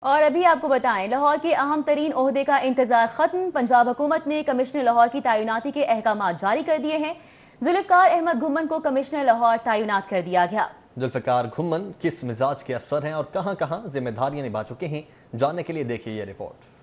اور ابھی آپ کو بتائیں لاہور کے اہم ترین عہدے کا انتظار ختم۔ پنجاب حکومت نے کمشنر لاہور کی تعیناتی کے احکامات جاری کر دیے ہیں۔ ذوالفقار احمد گھمن کو کمشنر لاہور تعینات کر دیا گیا۔ ذوالفقار گھمن کس مزاج کے افسر ہیں اور کہاں کہاں ذمہ داریاں نبھا چکے ہیں، جاننے کے لیے دیکھیے یہ رپورٹ۔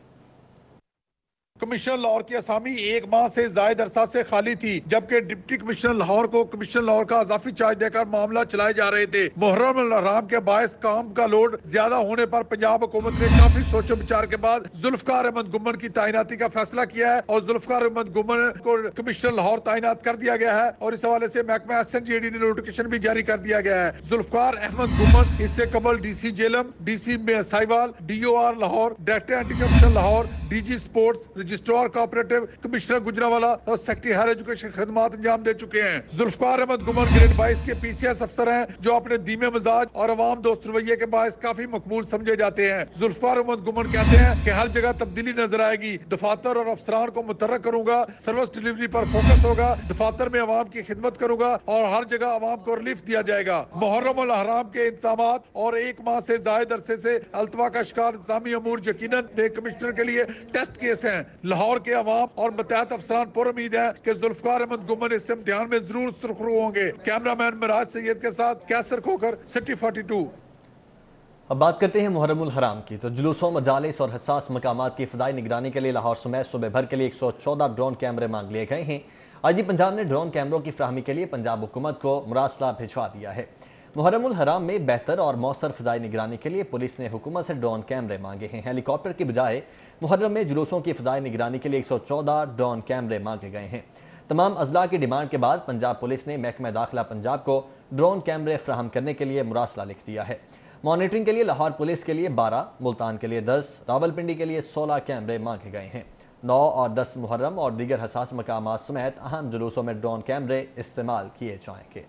کمشنر لاہور کی اسامی ایک ماہ سے زائد عرصہ سے خالی تھی، جبکہ ڈپٹی کمشنر لاہور کو کمشنر لاہور کا اضافی چارج دے کر معاملہ چلائے جا رہے تھے۔ محرم الحرام کے باعث کام کا لوڈ زیادہ ہونے پر پنجاب حکومت نے کافی سوچ و بچار کے بعد ذوالفقار احمد گھمن کی تعیناتی کا فیصلہ کیا ہے اور ذوالفقار احمد گھمن کو کمشنر لاہور تعینات کر دیا گیا ہے اور اس حوالے سے محکمہ SNGAD نے نوٹیفکیشن بھی جاری کر دیا گیا ہے۔ ذوالفقار احمد گھمن اس سے قبل D C Jhelum, D C Sahiwal, DOR Lahore, director anti corruption Lahore, DG sports, registrar cooperative, commissioner Gujranwala اور سیکرٹری ہائر ایجوکیشن خدمات انجام دے چکے ہیں۔ ذوالفقار احمد گھمن گریڈ 22 کے PCS افسر ہیں جو اپنے دھیمے مزاج اور عوام دوست رویے کے باعث کافی مقبول سمجھے جاتے ہیں۔ ذوالفقار احمد گھمن کہتے ہیں کہ ہر جگہ تبدیلی نظر آئے گی، دفاتر اور افسران کو متحرک کروں گا، سروس ڈیلیوری پر فوکس ہوگا، دفاتر میں عوام کی خدمت کروں گا اور ہر جگہ عوام کو ریلیف دیا جائے گا۔ محرم الحرام کے انتظامات اور ایک ماہ سے زائد عرصے سے التوا کا شکار انتظامی امور یقیناً ایک کمشنر کے لیے ٹیسٹ کیس ہیں۔ لاہور کے عوام اور متحد افسران پر امید ہے کہ ذوالفقار احمد گھمن اس امتحان میں ضرور سرخرو ہوں گے۔ کیمرہ مین مراج سید کے ساتھ کیسر کھوکر، سٹی 42۔ اب بات کرتے ہیں محرم الحرام کی۔ تو جلوسوں، مجالس اور حساس مقامات کی فضائی نگرانی کے لیے لاہور سمیت صوبے بھر کے لیے 114 ڈرون کیمرے مانگ لیے گئے ہیں۔ آئی جی پنجاب نے ڈرون کیمروں کی فراہمی کے لیے پنجاب حکومت کو مراسلہ بھجوا دیا ہے۔ محرم الحرام میں بہتر اور مؤثر فضائی نگرانی کے لیے پولیس نے حکومت سے ڈرون کیمرے مانگے ہیں۔ ہیلی کاپٹر کی بجائے محرم میں جلوسوں کی فضائی نگرانی کے لیے 114 ڈرون کیمرے مانگے گئے ہیں۔ تمام اضلاع کی ڈیمانڈ کے بعد پنجاب پولیس نے محکمہ داخلہ پنجاب کو ڈرون کیمرے فراہم کرنے کے لیے مراسلہ لکھ دیا ہے۔ مانیٹرنگ کے لیے لاہور پولیس کے لیے 12، ملتان کے لیے 10، راولپنڈی کے لیے 16 کیمرے مانگے گئے ہیں۔ 9 اور 10 محرم اور دیگر حساس مقامات سمیت اہم جلوسوں میں ڈرون کیمرے استعمال کیے جائیں گے۔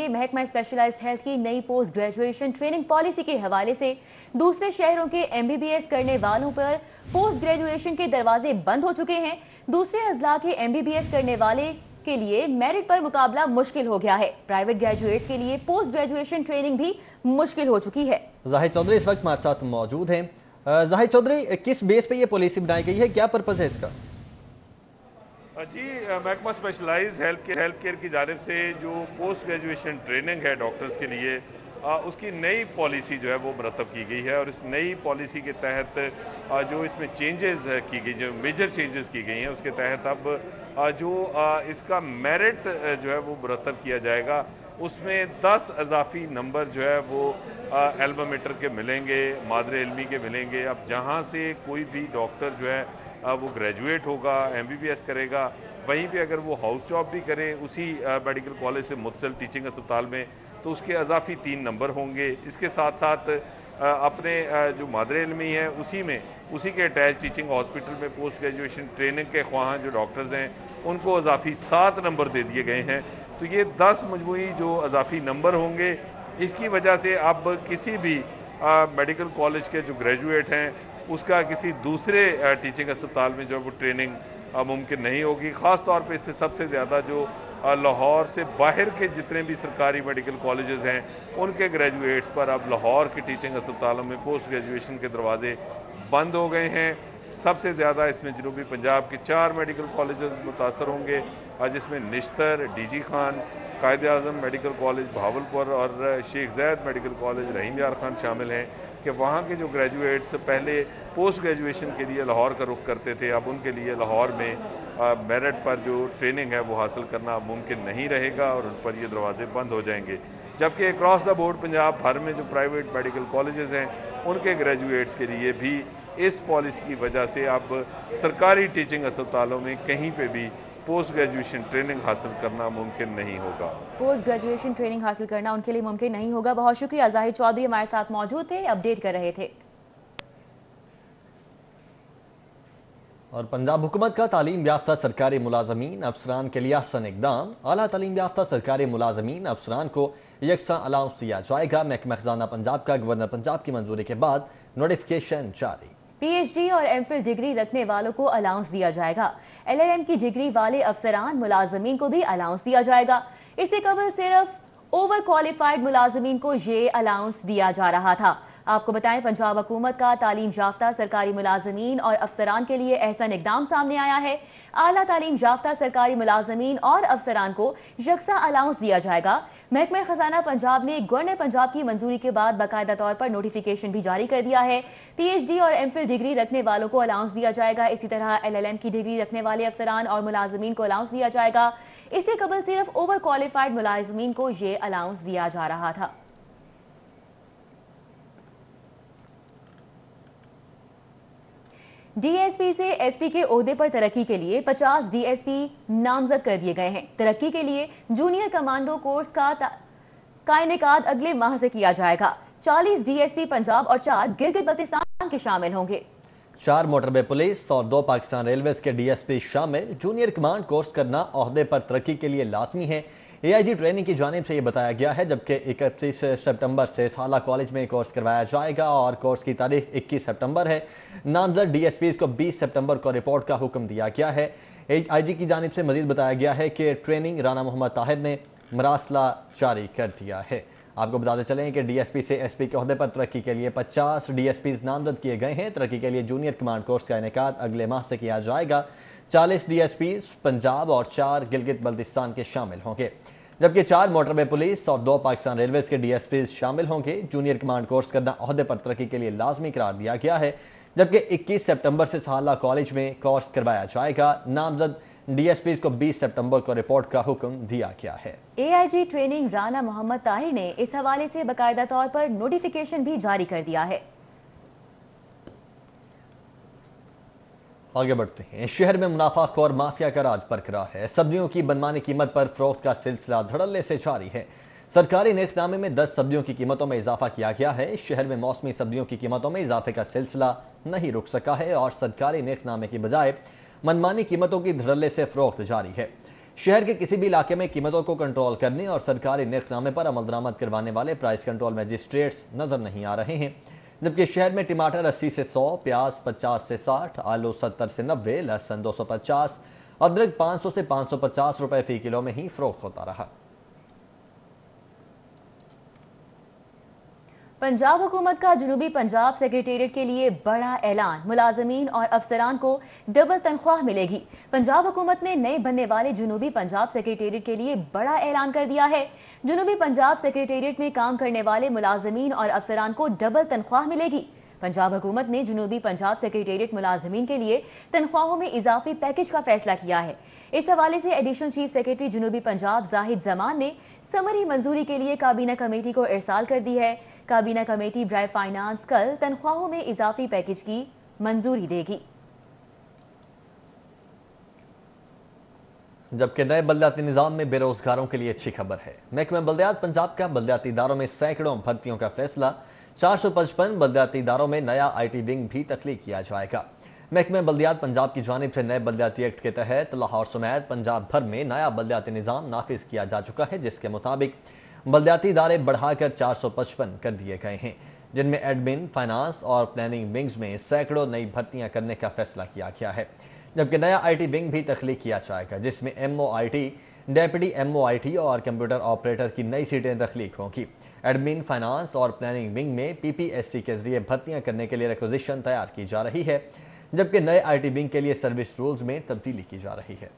محکمہ اسپیشلائزڈ ہیلتھ کی نئی پوسٹ گریجویشن ٹریننگ پالیسی کے حوالے سے دوسرے شہروں کے MBBS کرنے والوں پر پوسٹ گریجویشن کے دروازے بند ہو چکے ہیں۔ دوسرے اضلاع کے MBBS کرنے والے کے لیے میرٹ پر مقابلہ مشکل ہو گیا ہے۔ پرائیویٹ گریجویٹس کے لیے پوسٹ گریجویشن ٹریننگ بھی مشکل ہو چکی ہے۔ زاہد چودھری اس وقت ہمارے ساتھ موجود ہیں۔ زاہد چودھری، کس بیس پہ یہ پالیسی بنائی گئی ہے، کیا پرپز ہے اس کا؟ جی، محکمہ اسپیشلائز ہیلتھ کیئر کی جانب سے جو پوسٹ گریجویشن ٹریننگ ہے ڈاکٹرز کے لیے، اس کی نئی پالیسی جو ہے وہ مرتب کی گئی ہے اور اس نئی پالیسی کے تحت جو اس میں چینجز کی گئی، جو میجر چینجز کی گئی ہیں، اس کے تحت اب جو اس کا میرٹ جو ہے وہ مرتب کیا جائے گا، اس میں 10 اضافی نمبر جو ہے وہ ایلبامیٹر کے ملیں گے، مادر علمی کے ملیں گے۔ اب جہاں سے کوئی بھی ڈاکٹر جو ہے وہ گریجویٹ ہوگا، MBBS کرے گا، وہیں پہ اگر وہ ہاؤس جاب بھی کرے اسی میڈیکل کالج سے متصل ٹیچنگ اسپتال میں، تو اس کے اضافی 3 نمبر ہوں گے۔ اس کے ساتھ ساتھ اپنے جو مادر علمی ہے اسی کے اٹیچ ٹیچنگ ہاسپٹل میں پوسٹ گریجویشن ٹریننگ کے خواہاں جو ڈاکٹرز ہیں ان کو اضافی 7 نمبر دے دیے گئے ہیں۔ تو یہ 10 مجموعی جو اضافی نمبر ہوں گے، اس کی وجہ سے اب کسی بھی میڈیکل کالج کے جو گریجویٹ ہیں اس کا کسی دوسرے ٹیچنگ اسپتال میں جو وہ ٹریننگ ممکن نہیں ہوگی۔ خاص طور پہ اس سے سب سے زیادہ جو لاہور سے باہر کے جتنے بھی سرکاری میڈیکل کالجز ہیں ان کے گریجویٹس پر اب لاہور کے ٹیچنگ اسپتالوں میں پوسٹ گریجویشن کے دروازے بند ہو گئے ہیں۔ سب سے زیادہ اس میں جنوبی پنجاب کے 4 میڈیکل کالجز متاثر ہوں گے، جس میں نشتر، DG Khan, Quaid Azam medical college Bahawalpur اور شیخ زید میڈیکل کالج رحیم یار خان شامل ہیں کہ وہاں کے جو گریجویٹس پہلے پوسٹ گریجویشن کے لیے لاہور کا رخ کرتے تھے، اب ان کے لیے لاہور میں میرٹ پر جو ٹریننگ ہے وہ حاصل کرنا ممکن نہیں رہے گا اور ان پر یہ دروازے بند ہو جائیں گے۔ جبکہ اکراس دا بورڈ پنجاب بھر میں جو پرائیویٹ میڈیکل کالجز ہیں ان کے گریجویٹس کے لیے بھی اس پالیسی کی وجہ سے اب سرکاری ٹیچنگ اسپتالوں میں کہیں پہ بھی پوسٹ گریجویشن ٹریننگ حاصل کرنا ممکن نہیں ہوگا۔ پوسٹ گریجویشن ٹریننگ حاصل کرنا ان کے لیے ممکن نہیں ہوگا۔ بہت شکریہ، زاہد چودھری ہمارے ساتھ موجود تھے، اپڈیٹ کر رہے تھے۔ اور پنجاب حکومت کا تعلیم یافتہ سرکاری ملازمین افسران کے لیے احسن اقدام۔ اعلیٰ تعلیم یافتہ سرکاری ملازمین افسران کو یکساں الاؤنس دیا جائے گا۔ محکمہ خزانہ پنجاب کا گورنر پنجاب کی منظوری کے بعد نوٹیفکیشن جاری۔ PhD اور MPhil ڈگری رکھنے والوں کو الاؤنس دیا جائے گا۔ LLM کی ڈگری والے افسران ملازمین کو بھی الاؤنس دیا جائے گا۔ اس سے قبل صرف اوور کوالیفائڈ ملازمین کو یہ الاؤنس دیا جا رہا تھا۔ آپ کو بتائیں پنجاب حکومت کا تعلیم یافتہ سرکاری ملازمین اور افسران کے لیے احسن اقدام سامنے آیا ہے۔ اعلیٰ تعلیم یافتہ سرکاری ملازمین اور افسران کو یکساں الاؤنس دیا جائے گا۔ محکمہ خزانہ پنجاب نے گورنر پنجاب کی منظوری کے بعد باقاعدہ طور پر نوٹیفیکیشن بھی جاری کر دیا ہے۔ پی ایچ ڈی اور ایم فل ڈگری رکھنے والوں کو الاؤنس دیا جائے گا۔ اسی طرح ایل ایل ایم کی ڈگری رکھنے والے افسران اور ملازمین کو الاؤنس دیا جائے گا۔ اس سے قبل صرف اوور کوالیفائڈ ملازمین کو یہ الاؤنس دیا جا رہا تھا۔ ڈی ایس پی سے ایس پی کے عہدے پر ترقی کے لیے 50 ڈی ایس پی نامزد کر دیے گئے ہیں۔ ترقی کے لیے جونیئر کمانڈو کورس کا انعقاد اگلے ماہ سے کیا جائے گا۔ 40 ڈی ایس پی پنجاب اور 4 گلگت بلتستان کے شامل ہوں گے۔ 4 موٹر وے پولیس اور 2 پاکستان ریلویز کے ڈی ایس پی شامل۔ جونیئر کمانڈ کورس کرنا عہدے پر ترقی کے لیے لازمی ہے۔ اے آئی جی ٹریننگ کی جانب سے یہ بتایا گیا ہے، جبکہ 31 سپٹمبر سے سالہ کالج میں کورس کروایا جائے گا اور کورس کی تاریخ 21 سپٹمبر ہے۔ نامزد ڈی ایس پیز کو 20 سپٹمبر کو رپورٹ کا حکم دیا گیا ہے۔ اے آئی جی کی جانب سے مزید بتایا گیا ہے کہ ٹریننگ رانا محمد طاہر نے مراسلہ جاری کر دیا ہے۔ آپ کو بتاتے چلیں کہ ڈی ایس پی سے ایس پی کے عہدے پر ترقی کے لیے 50 ڈی ایس پیز نامزد کیے گئے ہیں۔ ترقی کے لیے جونیئر کمانڈ کورس کا انعقاد اگلے ماہ سے کیا جائے گا۔ 40 ڈی ایس پیز پنجاب اور 4 گلگت بلتستان کے شامل ہوں گے، جبکہ 4 موٹر وے پولیس اور 2 پاکستان ریلویز کے ڈی ایس پیز شامل ہوں گے۔ جونیئر کمانڈ کورس کرنا عہدے پر ترقی کے لیے لازمی قرار دیا گیا ہے، جبکہ 21 سپٹمبر سے سالہ کالج میں کورس کروایا جائے گا۔ نامزد ڈی ایس پیز کو 20 سپٹمبر کو رپورٹ کا حکم دیا گیا ہے۔ اے آئی جی ٹریننگ رانا محمد طاہر نے اس حوالے سے باقاعدہ طور پر نوٹیفیکیشن بھی جاری کر دیا ہے۔ آگے بڑھتے ہیں۔ شہر میں منافع خور مافیا کا راج برقرار ہے۔ سبزیوں کی بنمانی قیمت پر فروخت کا سلسلہ دھڑلے سے جاری ہے۔ سرکاری نرخ نامے میں 10 سبزیوں کی قیمتوں میں اضافہ کیا گیا ہے۔ شہر میں موسمی سبزیوں کی قیمتوں میں اضافے کا سلسلہ نہیں رک سکا ہے اور سرکاری نرخ نامے کی بجائے منمانی قیمتوں کی دھڑلے سے فروخت جاری ہے۔ شہر کے کسی بھی علاقے میں قیمتوں کو کنٹرول کرنے اور سرکاری نرخ نامے پر عمل درآمد کروانے والے پرائس کنٹرول میجسٹریٹس نظر نہیں آ رہے ہیں، جبکہ شہر میں ٹماٹر 80 سے 100، پیاز 50 سے 60، آلو 70 سے 90، لہسن 250، ادرک 500 سے 550 روپے فی کلو میں ہی فروخت ہوتا رہا۔ پنجاب حکومت کا جنوبی پنجاب سیکریٹریٹ کے لیے بڑا اعلان، ملازمین اور افسران کو ڈبل تنخواہ ملے گی۔ پنجاب حکومت نے نئے بننے والے جنوبی پنجاب سیکریٹریٹ کے لیے بڑا اعلان کر دیا ہے۔ جنوبی پنجاب سیکریٹریٹ میں کام کرنے والے ملازمین اور افسران کو ڈبل تنخواہ ملے گی۔ پنجاب حکومت نے جنوبی پنجاب سیکریٹریٹ ملازمین کے لیے تنخواہوں میں اضافی پیکج کا فیصلہ کیا ہے۔ اس حوالے سے ایڈیشنل چیف سیکریٹری جنوبی پنجاب زاہد زمان نے سمری منظوری کے لیے کابینہ کمیٹی کو ارسال کر دی ہے۔ کابینہ کمیٹی برائے فائنانس کل تنخواہوں میں اضافی پیکج کی منظوری دے گی۔ جبکہ نئے بلدیاتی نظام میں بے روزگاروں کے لیے اچھی خبر ہے۔ محکمہ بلدیات پنجاب کا بلدیاتی اداروں میں سینکڑوں بھرتیوں کا فیصلہ۔ 455 بلدیاتی اداروں میں نیا آئی ٹی ونگ بھی تخلیق کیا جائے گا۔ محکمہ بلدیات پنجاب کی جانب سے نئے بلدیاتی ایکٹ کے تحت لاہور سمیت پنجاب بھر میں نیا بلدیاتی نظام نافذ کیا جا چکا ہے، جس کے مطابق بلدیاتی ادارے بڑھا کر 455 کر دیے گئے ہیں، جن میں ایڈمن، فائنانس اور پلاننگ ونگز میں سینکڑوں نئی بھرتیاں کرنے کا فیصلہ کیا گیا ہے۔ جبکہ نیا آئی ٹی ونگ بھی تخلیق کیا جائے گا، جس میں M O I T, deputy M O I T اور کمپیوٹر آپریٹر کی نئی سیٹیں تخلیق ہوں گی۔ ایڈمن، فائنانس اور پلاننگ ونگ میں پی پی ایس سی کے ذریعے بھرتیاں کرنے کے لیے ریکوزیشن تیار کی جا رہی ہے، جبکہ نئے آئی ٹی ونگ کے لیے سروس رولز میں تبدیلی کی جا رہی ہے۔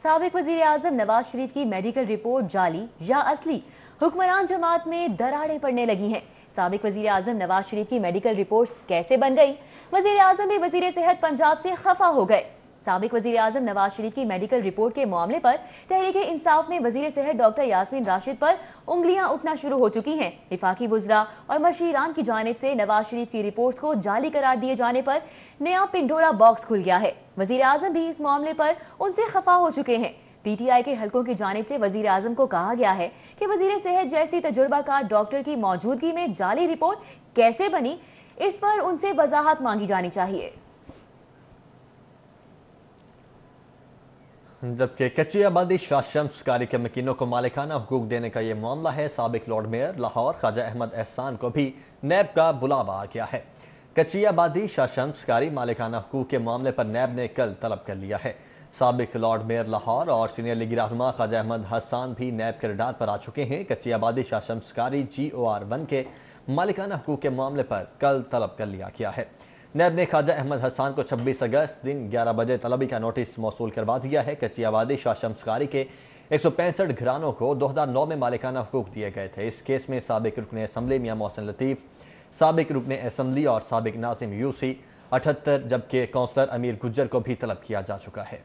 سابق وزیر اعظم نواز شریف کی میڈیکل رپورٹ جعلی یا اصلی، حکمران جماعت میں دراڑیں پڑنے لگی ہیں۔ سابق وزیر اعظم نواز شریف کی میڈیکل رپورٹس کیسے بن گئی؟ وزیر اعظم بھی وزیر صحت پنجاب سے خفا ہو گئے۔ سابق وزیر اعظم نواز شریف کی میڈیکل رپورٹ کے معاملے پر تحریک انصاف میں وزیر صحت ڈاکٹر یاسمین راشد پر انگلیاں اٹھنا شروع ہو چکی ہیں۔ وفاقی وزراء اور مشیران کی جانب سے نواز شریف کی رپورٹس کو جعلی قرار دیے جانے پر نیا پنڈورا باکس کھل گیا ہے۔ وزیر اعظم بھی اس معاملے پر ان سے خفا ہو چکے ہیں۔ پی ٹی آئی کے حلقوں کی جانب سے وزیر اعظم کو کہا گیا ہے کہ وزیر صحت جیسی تجربہ کار ڈاکٹر کی موجودگی میں جعلی رپورٹ کیسے بنی، اس پر ان سے وضاحت مانگی جانی چاہیے۔ جبکہ کچی آبادی شاہ شمس کاری کے مکینوں کو مالکانہ حقوق دینے کا یہ معاملہ ہے۔ سابق لارڈ میئر لاہور خواجہ احمد احسان کو بھی نیب کا بلاوا آ گیا ہے۔ کچی آبادی شاہ شمس کاری مالکانہ حقوق کے معاملے پر نیب نے کل طلب کر لیا ہے۔ سابق لارڈ میئر لاہور اور سینئر لیگی رہنما خواجہ احمد حسان بھی نیب کے رڈار پر آ چکے ہیں۔ کچی آبادی شاہ شمس کاری GOR1 کے مالکانہ حقوق کے معاملے پر کل طلب کر لیا گیا ہے۔ نیب نے خواجہ احمد حسان کو 26 اگست دن 11 بجے طلبی کا نوٹس موصول کروا دیا ہے۔ کچی آبادی شاہ شمس کاری کے 165 گھرانوں کو 2009 میں مالکانہ حقوق دیے گئے تھے۔ اس کیس میں سابق رکن اسمبلی میاں محسن لطیف، سابق رکن اسمبلی اور سابق ناظم UC 78 جبکہ کونسلر امیر گجر کو بھی طلب کیا جا چکا ہے۔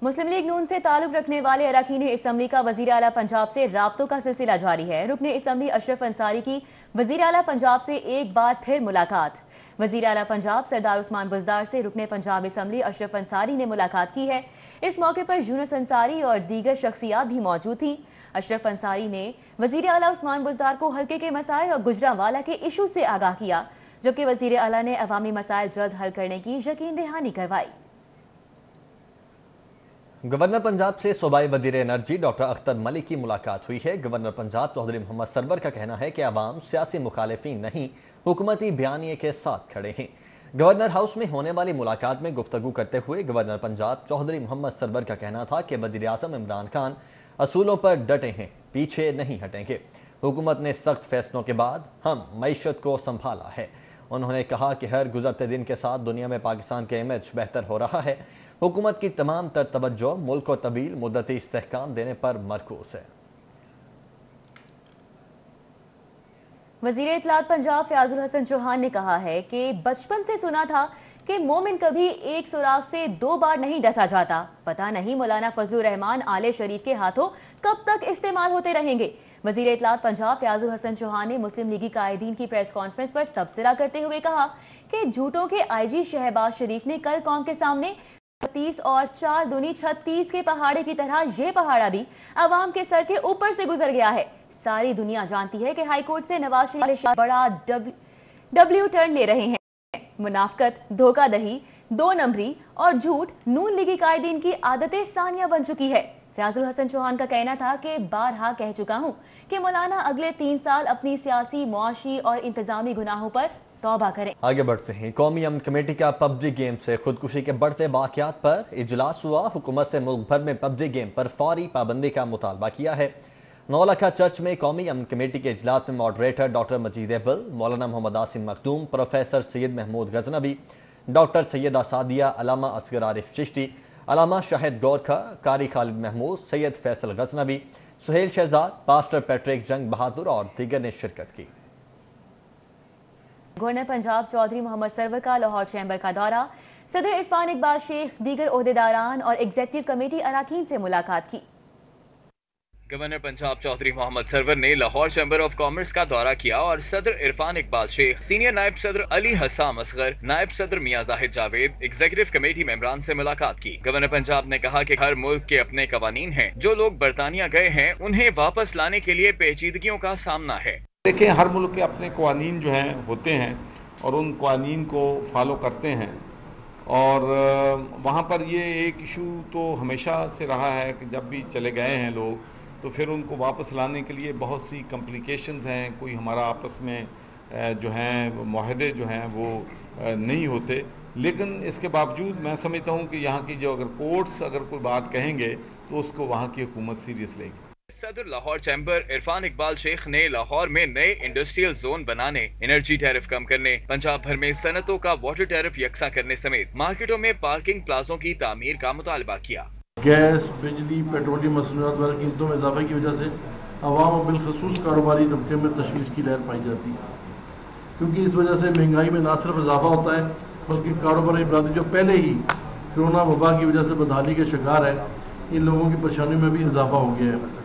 مسلم لیگ نون سے تعلق رکھنے والے اراکین اسمبلی کا وزیر اعلیٰ پنجاب سے رابطوں کا سلسلہ جاری ہے۔ رکن اسمبلی اشرف انصاری کی وزیر اعلیٰ پنجاب سے ایک بار پھر ملاقات۔ وزیر اعلیٰ پنجاب سردار عثمان بزدار سے رکن پنجاب اسمبلی اشرف انصاری نے ملاقات کی ہے۔ اس موقع پر یونس انصاری اور دیگر شخصیات بھی موجود تھیں۔ اشرف انصاری نے وزیر اعلیٰ عثمان بزدار کو حلقے کے مسائل اور گجرانوالہ کے ایشو سے آگاہ کیا، جبکہ وزیر اعلیٰ نے عوامی مسائل جلد حل کرنے کی یقین دہانی کروائی۔ گورنر پنجاب سے صوبائی وزیر انرجی ڈاکٹر اختر ملک کی ملاقات ہوئی ہے۔ گورنر پنجاب چودھری محمد سرور کا کہنا ہے کہ عوام سیاسی مخالفین نہیں، حکومتی بیانیے کے ساتھ کھڑے ہیں۔ گورنر ہاؤس میں ہونے والی ملاقات میں گفتگو کرتے ہوئے گورنر پنجاب چودھری محمد سرور کا کہنا تھا کہ وزیر اعظم عمران خان اصولوں پر ڈٹے ہیں، پیچھے نہیں ہٹیں گے۔ حکومت نے سخت فیصلوں کے بعد ہم معیشت کو سنبھالا ہے۔ انہوں نے کہا کہ ہر گزرتے دن کے ساتھ دنیا میں پاکستان کے امیج بہتر ہو رہا ہے۔ حکومت کی تمام تر توجہ ملک کو طویل مدتی استحکام دینے پر مرکوز ہے۔ وزیر اطلاعات پنجاب فیاض الحسن چوہان نے کہا ہے کہ بچپن سے سنا تھا کہ مومن کبھی ایک سوراخ سے 2 بار نہیں ڈسا جاتا۔ پتہ نہیں مولانا فضل الرحمان آل شریف کے ہاتھوں کب تک استعمال ہوتے رہیں گے۔ وزیر اطلاعات پنجاب فیاض الحسن چوہان نے مسلم لیگی قائدین کی پریس کانفرنس پر تبصرہ کرتے ہوئے کہا کہ جھوٹوں کے IG شہباز شریف نے کل قوم کے سامنے 32 اور 4 دونی 36 کے پہاڑے کی طرح یہ پہاڑا بھی عوام کے سر کے اوپر سے گزر گیا ہے۔ ساری دنیا جانتی ہے کہ ہائی کورٹ سے نواز شریف بڑا ڈبلیو ٹرن لے رہے ہیں۔ منافقت، دھوکہ دہی، 2 نمبری اور جھوٹ نون لیگی قائدین کی عادت ثانیہ بن چکی ہے۔ فیاض الحسن چوہان کا کہنا تھا کہ بارہا کہہ چکا ہوں کہ مولانا اگلے 3 سال اپنی سیاسی، معاشی اور انتظامی گناہوں پر توبہ کریں۔ آگے بڑھتے ہیں۔ قومی امن کمیٹی کا PUBG گیم سے خودکشی کے بڑھتے واقعات پر اجلاس ہوا۔ حکومت سے ملک بھر میں PUBG گیم پر فوری پابندی کا مطالبہ کیا ہے۔ نولکھا چرچ میں قومی امن کمیٹی کے اجلاس میں ماڈریٹر ڈاکٹر مجید ایبل، مولانا محمد عاصم مخدوم، پروفیسر سید محمود غزنوی، ڈاکٹر سیدہ سعدیہ، علامہ اصغر عارف چشتی، علامہ شاہد گورکھا، قاری خالد محمود، سید فیصل غزنوی، سہیل شہزاد، پاسٹر پیٹرک جنگ بہادر اور دیگر نے شرکت کی۔ گورنر پنجاب چودھری محمد سرور کا لاہور چیمبر کا دورہ، صدر عرفان اقبال شیخ، دیگر عہدیداران اور ایگزیکٹو کمیٹی اراکین سے ملاقات کی۔ گورنر پنجاب چودھری محمد سرور نے لاہور چیمبر آف کامرس کا دورہ کیا اور صدر عرفان اقبال شیخ، سینئر نائب صدر علی حسام اصغر، نائب صدر میاں زاہد جاوید، ایگزیکٹو کمیٹی ممبران سے ملاقات کی۔ گورنر پنجاب نے کہا کہ ہر ملک کے اپنے قوانین ہیں، جو لوگ برطانیہ گئے ہیں انہیں واپس لانے کے لیے پیچیدگیوں کا سامنا ہے۔ دیکھیں، ہر ملک کے اپنے قوانین جو ہیں ہوتے ہیں اور ان قوانین کو فالو کرتے ہیں، اور وہاں پر یہ ایک ایشو تو ہمیشہ سے رہا ہے کہ جب بھی چلے گئے ہیں لوگ تو پھر ان کو واپس لانے کے لیے بہت سی کمپلیکیشنز ہیں، کوئی ہمارا آپس میں جو ہیں معاہدے جو ہیں وہ نہیں ہوتے، لیکن اس کے باوجود میں سمجھتا ہوں کہ یہاں کی جو اگر کورٹس اگر کوئی بات کہیں گے تو اس کو وہاں کی حکومت سیریس لے گی۔ صدر لاہور چیمبر عرفان اقبال شیخ نے لاہور میں نئے انڈسٹریل زون بنانے، انرجی ٹیرف کم کرنے، پنجاب بھر میں صنعتوں کا واٹر ٹیرف یکساں کرنے سمیت مارکیٹوں میں پارکنگ پلازوں کی تعمیر کا مطالبہ کیا۔ گیس، بجلی، پیٹرولیم مصنوعات والی قیمتوں میں اضافے کی وجہ سے عوام و بالخصوص کاروباری طبقے میں تشویش کی لہر پائی جاتی ہے، کیونکہ اس وجہ سے مہنگائی میں نہ صرف اضافہ ہوتا ہے بلکہ کاروباری برادری جو پہلے ہی کورونا وبا کی وجہ سے بدحالی کے شکار ہے، ان لوگوں کی پریشانیوں میں بھی اضافہ ہو گیا ہے۔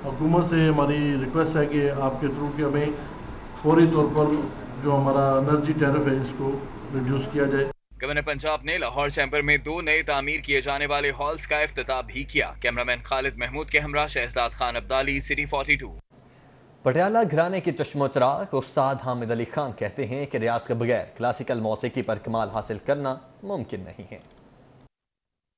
حکومت سے ہماری ریکویسٹ ہے کہ آپ کے تھرو کہ ہمیں فوری طور پر جو ہمارا انرجی ٹیرف ہے اس کو ریڈیوس کیا جائے۔ گورنر پنجاب نے لاہور چیمبر میں 2 نئے تعمیر کیے جانے والے ہالز کا افتتاح بھی کیا۔ کیمرامین خالد محمود کے ہمراہ شہزاد خان عبدالی، سٹی 42۔ پٹیالہ گھرانے کے چشم و چراغ استاد حامد علی خان کہتے ہیں کہ ریاض کے بغیر کلاسیکل موسیقی پر کمال حاصل کرنا ممکن نہیں ہے۔